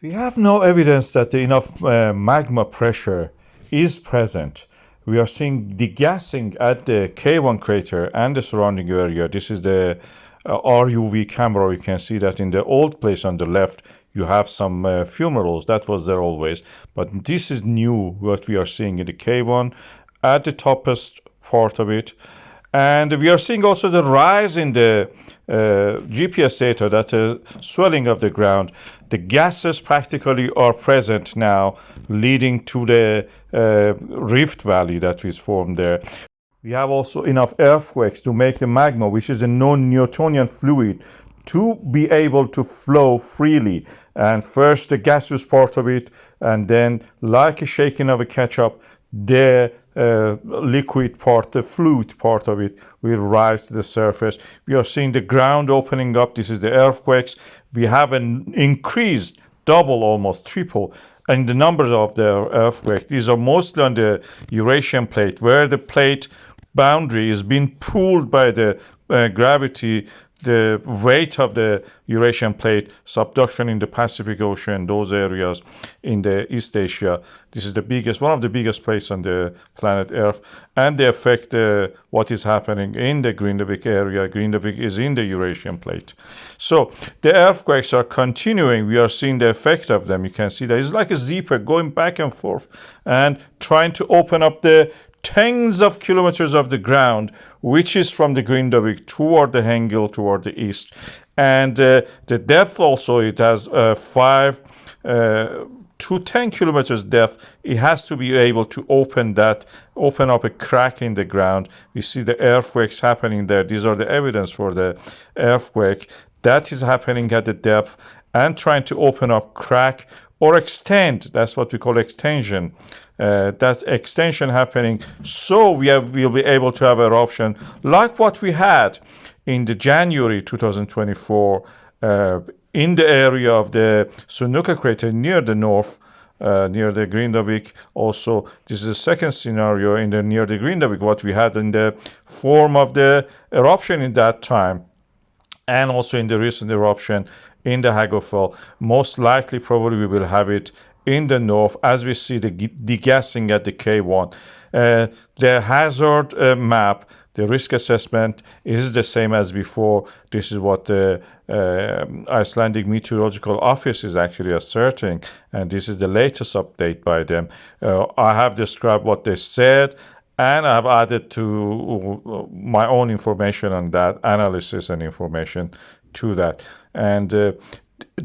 We have no evidence that enough magma pressure is present. We are seeing degassing at the KayOne crater and the surrounding area. This is the RUV camera. You can see that in the old place on the left, you have some fumaroles. That was there always. But this is new, what we are seeing in the KayOne at the topest part of it. And we are seeing also the rise in the GPS data, that swelling of the ground. The gases practically are present now, leading to the rift valley that is formed there. We have also enough earthquakes to make the magma, which is a non-Newtonian fluid, to be able to flow freely. And first the gaseous part of it, and then like a shaking of a ketchup, the liquid part, the fluid part of it will rise to the surface. We are seeing the ground opening up. This is the earthquakes. We have an increased double, almost triple, in the numbers of the earthquakes. These are mostly on the Eurasian plate, where the plate boundary is being pulled by the gravity, the weight of the Eurasian plate, subduction in the Pacific Ocean, those areas in the East Asia. This is the biggest, one of the biggest places on the planet Earth, and they affect what is happening in the Grindavik area. Grindavik is in the Eurasian plate. So the earthquakes are continuing. We are seeing the effect of them. You can see that it's like a zipper going back and forth and trying to open up the tens of kilometers of the ground, which is from the Grindavik toward the Hengil, toward the east. And the depth also, it has 5 to 10 kilometers depth. It has to be able to open up a crack in the ground. We see the earthquakes happening there. These are the evidence for the earthquake that is happening at the depth and trying to open up crack or extend. That's what we call extension. That extension happening, so we'll be able to have eruption like what we had in the January 2024 in the area of the Sunuka crater near the north, near the Grindavik. Also, this is the second scenario near the Grindavik, what we had in the form of the eruption in that time, and also in the recent eruption in the Hagofell. Most likely, probably we will have it in the north, as we see the degassing at the KayOne. The hazard map, the risk assessment is the same as before. This is what the Icelandic Meteorological Office is actually asserting, and this is the latest update by them. I have described what they said, and I have added to my own information on that, analysis and information to that. And the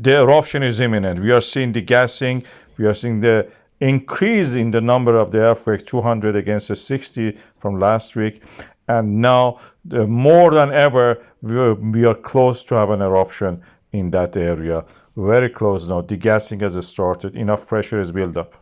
eruption is imminent. We are seeing degassing. We are seeing the increase in the number of the earthquakes, 200 against the 60 from last week. And now, more than ever, we are close to have an eruption in that area. Very close now. Degassing has started. Enough pressure is built up.